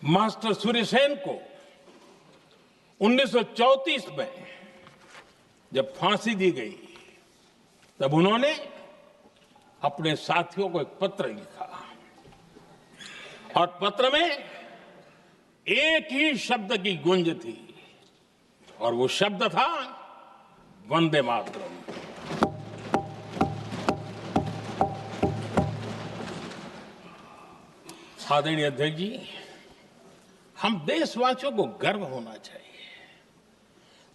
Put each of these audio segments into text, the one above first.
Master Surya Sen को 1934 में जब फांसी दी गई तब उन्होंने अपने साथियों को एक पत्र लिखा और पत्र में एक ही शब्द की गूंज थी और वो शब्द था वंदे मातरम। आदरणीय अध्यक्ष जी, हम देशवासियों को गर्व होना चाहिए।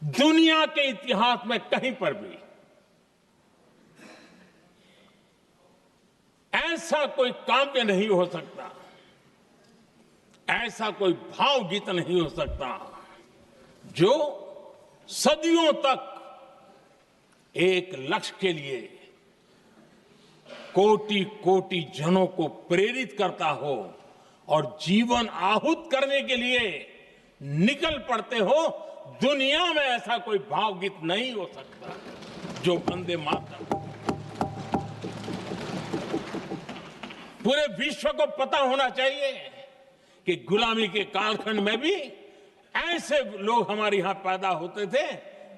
दुनिया के इतिहास में कहीं पर भी ऐसा कोई काव्य नहीं हो सकता, ऐसा कोई भावगीत नहीं हो सकता जो सदियों तक एक लक्ष्य के लिए कोटि कोटि जनों को प्रेरित करता हो और जीवन आहूत करने के लिए निकल पड़ते हो। दुनिया में ऐसा कोई भावगीत नहीं हो सकता जो वंदे मातरम। पूरे विश्व को पता होना चाहिए कि गुलामी के कालखंड में भी ऐसे लोग हमारे यहां पैदा होते थे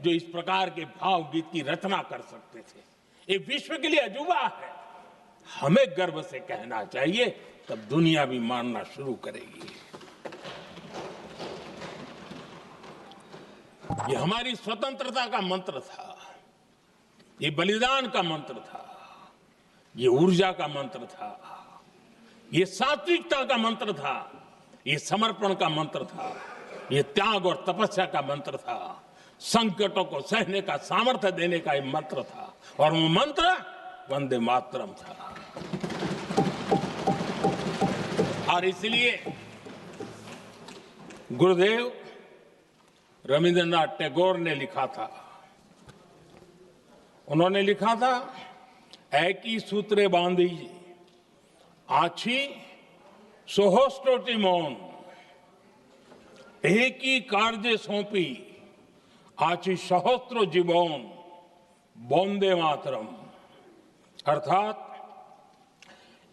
जो इस प्रकार के भावगीत की रचना कर सकते थे। ये विश्व के लिए अजूबा है। हमें गर्व से कहना चाहिए, तब दुनिया भी मानना शुरू करेगी। ये हमारी स्वतंत्रता का मंत्र था, ये बलिदान का मंत्र था, ये ऊर्जा का मंत्र था, ये सात्विकता का मंत्र था, ये समर्पण का मंत्र था, ये त्याग और तपस्या का मंत्र था, संकटों को सहने का सामर्थ्य देने का ये मंत्र था और वो मंत्र वंदे मातरम था। और इसलिए गुरुदेव रविंद्रनाथ टैगोर ने लिखा था, उन्होंने लिखा था, एकी सूत्रे बांधी आछी सोहोस्टोटी मौन, एक ही कार्य सौंपी आछी सहस्त्रो जीवन वंदे मातरम। अर्थात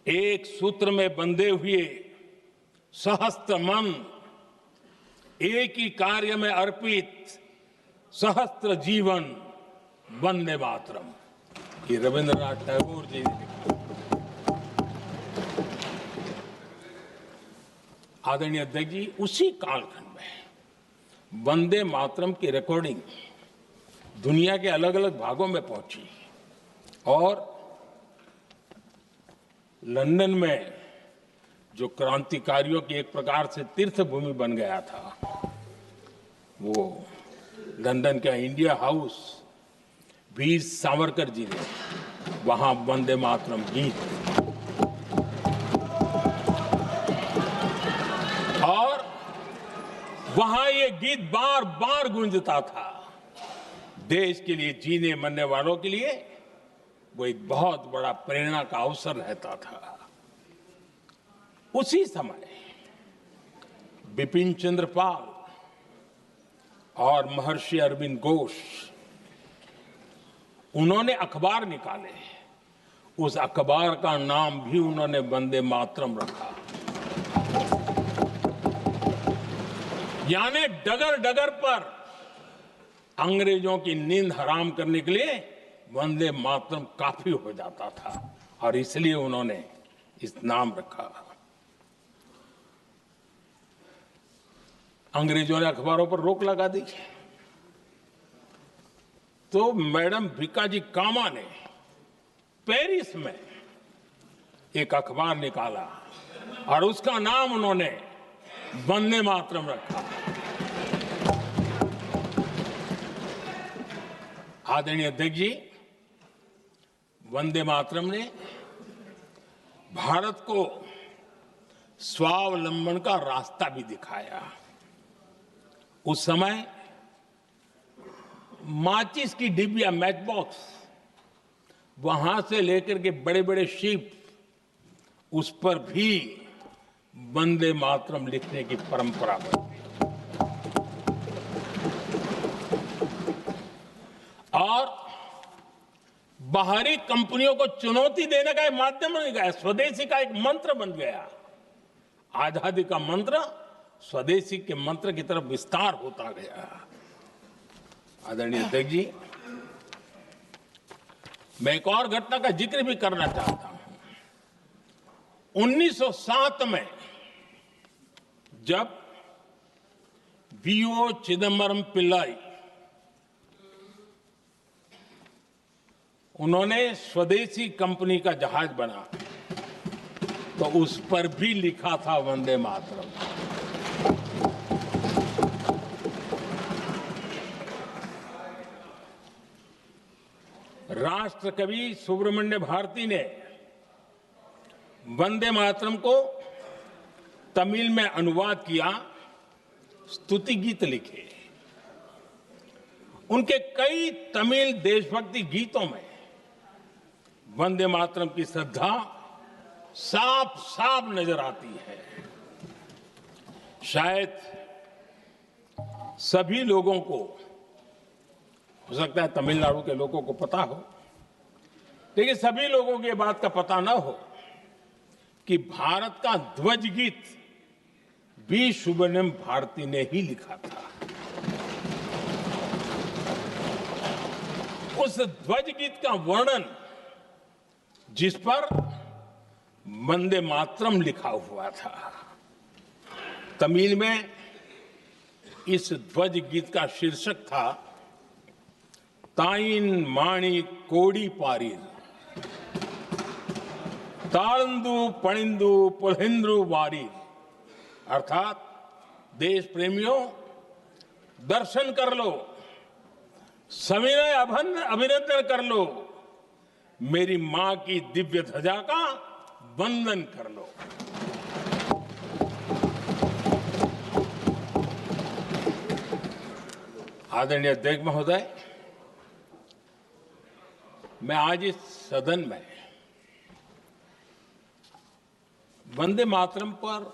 एक सूत्र में बंधे हुए सहस्त्र मन, एक ही कार्य में अर्पित सहस्त्र जीवन वंदे मातरम। ये रविंद्रनाथ टैगोर जी ने लिखा। आदरणीय अध्यक्ष जी, उसी कालखंड में वंदे मातरम की रिकॉर्डिंग दुनिया के अलग अलग भागों में पहुंची और लंदन में जो क्रांतिकारियों की एक प्रकार से तीर्थ भूमि बन गया था, वो लंदन का इंडिया हाउस, वीर सावरकर जी ने वहां वंदे मातरम गीत और वहां ये गीत बार बार गूंजता था। देश के लिए जीने मरने वालों के लिए वो एक बहुत बड़ा प्रेरणा का अवसर रहता था। उसी समय बिपिन चंद्र पाल और महर्षि अरविंद घोष, उन्होंने अखबार निकाले। उस अखबार का नाम भी उन्होंने वंदे मातरम रखा। यानी डगर डगर पर अंग्रेजों की नींद हराम करने के लिए वंदे मातरम काफी हो जाता था और इसलिए उन्होंने इस नाम रखा। अंग्रेजों ने अखबारों पर रोक लगा दी तो मैडम भिकाजी कामा ने पेरिस में एक अखबार निकाला और उसका नाम उन्होंने वंदे मातरम रखा। आदरणीय अध्यक्ष जी, वंदे मातरम ने भारत को स्वावलंबन का रास्ता भी दिखाया। उस समय माचिस की डिबिया, मैच बॉक्स, वहां से लेकर के बड़े बड़े शिप, उस पर भी वंदे मातरम लिखने की परंपरा बन गई और बाहरी कंपनियों को चुनौती देने का एक माध्यम बन गया, स्वदेशी का एक मंत्र बन गया। आजादी का मंत्र स्वदेशी के मंत्र की तरफ विस्तार होता गया। आदरणीय अध्यक्ष जी, मैं एक और घटना का जिक्र भी करना चाहता हूं। 1907 में जब वीओ चिदम्बरम पिल्लाई उन्होंने स्वदेशी कंपनी का जहाज बना तो उस पर भी लिखा था वंदे मातरम। राष्ट्र कवि सुब्रमण्य भारती ने वंदे मातरम को तमिल में अनुवाद किया, स्तुति गीत लिखे। उनके कई तमिल देशभक्ति गीतों में वंदे मातरम की श्रद्धा साफ साफ नजर आती है। शायद सभी लोगों को, हो सकता है तमिलनाडु के लोगों को पता हो, लेकिन सभी लोगों को यह बात का पता न हो कि भारत का ध्वज गीत वी सुब्रमण्यम भारती ने ही लिखा था। उस ध्वज गीत का वर्णन जिस पर वंदे मातरम लिखा हुआ था, तमिल में इस ध्वज गीत का शीर्षक था ताइन माणी कोड़ी पारीर, तालंदु पणिंदु पुलहिंद्रु वारीर। अर्थात देश प्रेमियों, दर्शन कर लो, सविनय अभिनंदन कर लो, मेरी मां की दिव्य ध्वजा का वंदन कर लो। आदरणीय अध्यक्ष महोदय, मैं आज इस सदन में वंदे मातरम पर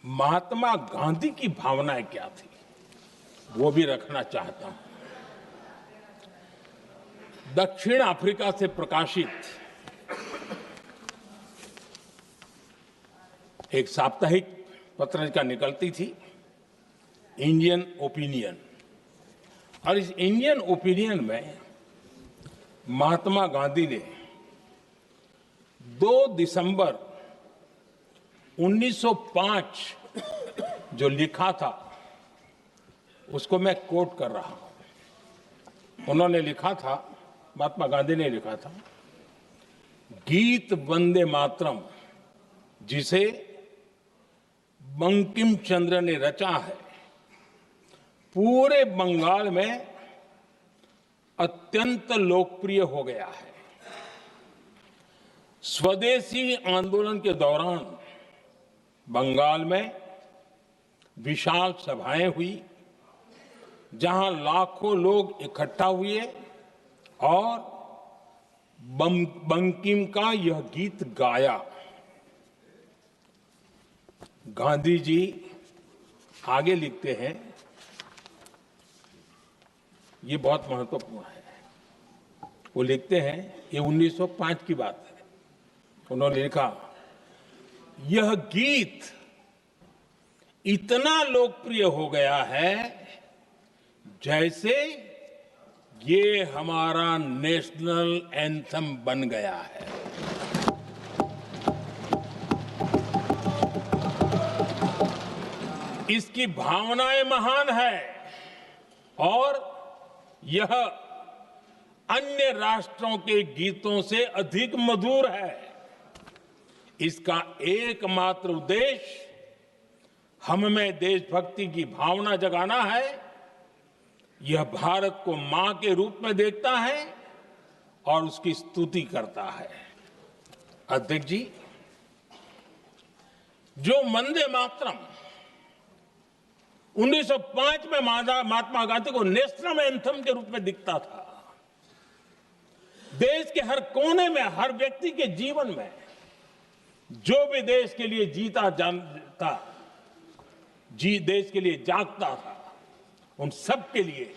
महात्मा गांधी की भावनाएं क्या थी वो भी रखना चाहता हूं। दक्षिण अफ्रीका से प्रकाशित एक साप्ताहिक पत्रिका निकलती थी, इंडियन ओपिनियन, और इस इंडियन ओपिनियन में महात्मा गांधी ने 2 दिसंबर 1905 जो लिखा था उसको मैं कोट कर रहा हूं। उन्होंने लिखा था, महात्मा गांधी ने लिखा था, गीत वंदे मातरम जिसे बंकिम चंद्र ने रचा है, पूरे बंगाल में अत्यंत लोकप्रिय हो गया है। स्वदेशी आंदोलन के दौरान बंगाल में विशाल सभाएं हुई जहां लाखों लोग इकट्ठा हुए और बंकिम का यह गीत गाया। गांधी जी आगे लिखते हैं, ये बहुत महत्वपूर्ण है। वो लिखते हैं, ये 1905 की बात है। उन्होंने लिखा, यह गीत इतना लोकप्रिय हो गया है जैसे ये हमारा नेशनल एंथम बन गया है। इसकी भावनाएं महान है और यह अन्य राष्ट्रों के गीतों से अधिक मधुर है। इसका एकमात्र उद्देश्य हम में देशभक्ति की भावना जगाना है। यह भारत को मां के रूप में देखता है और उसकी स्तुति करता है। अध्यक्ष जी, जो वंदे मातरम 1905 में महात्मा गांधी को नेशनल एंथम के रूप में दिखता था, देश के हर कोने में, हर व्यक्ति के जीवन में जो भी देश के लिए जीता जानता, देश के लिए जागता था, उन सब के लिए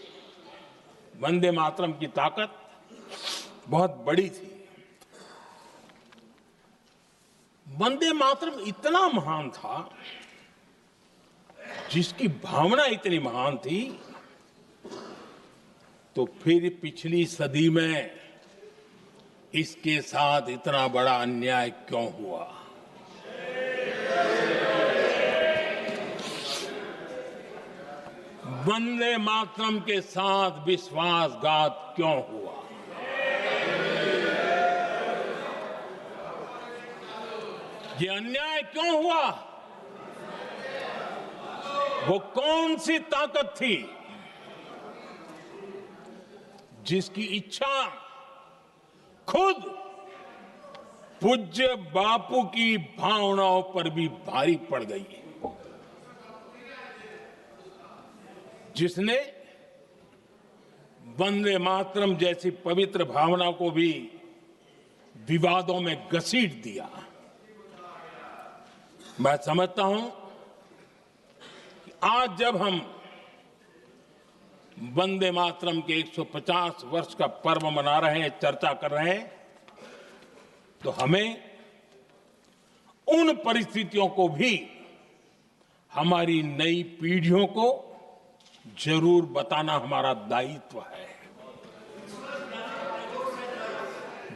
वंदे मातरम की ताकत बहुत बड़ी थी। वंदे मातरम इतना महान था जिसकी भावना इतनी महान थी, तो फिर पिछली सदी में इसके साथ इतना बड़ा अन्याय क्यों हुआ? वंदे मातरम के साथ विश्वासघात क्यों हुआ? ये अन्याय क्यों हुआ? वो कौन सी ताकत थी जिसकी इच्छा खुद पूज्य बापू की भावनाओं पर भी भारी पड़ गई, जिसने वंदे मातरम जैसी पवित्र भावना को भी विवादों में घसीट दिया? मैं समझता हूं कि आज जब हम वंदे मातरम के 150 वर्ष का पर्व मना रहे हैं, चर्चा कर रहे हैं, तो हमें उन परिस्थितियों को भी हमारी नई पीढ़ियों को जरूर बताना हमारा दायित्व है,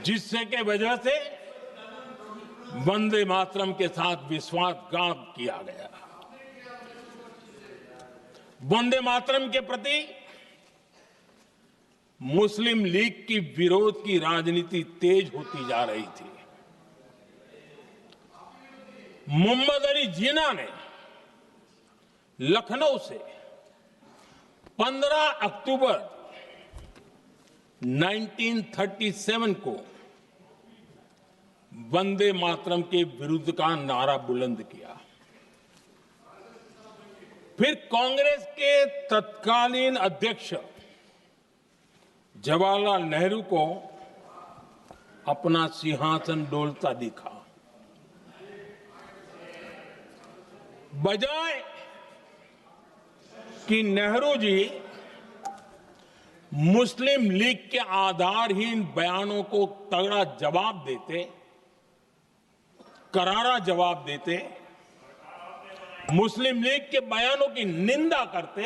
जिससे के वजह से वंदे मातरम के साथ विश्वासघात किया गया। वंदे मातरम के प्रति मुस्लिम लीग की विरोध की राजनीति तेज होती जा रही थी। मोहम्मद अली जिन्ना ने लखनऊ से 15 अक्टूबर 1937 को वंदे मातरम के विरुद्ध का नारा बुलंद किया। फिर कांग्रेस के तत्कालीन अध्यक्ष जवाहरलाल नेहरू को अपना सिंहासन डोलता दिखा। बजाय कि नेहरू जी मुस्लिम लीग के आधारहीन बयानों को तगड़ा जवाब देते, करारा जवाब देते, मुस्लिम लीग के बयानों की निंदा करते,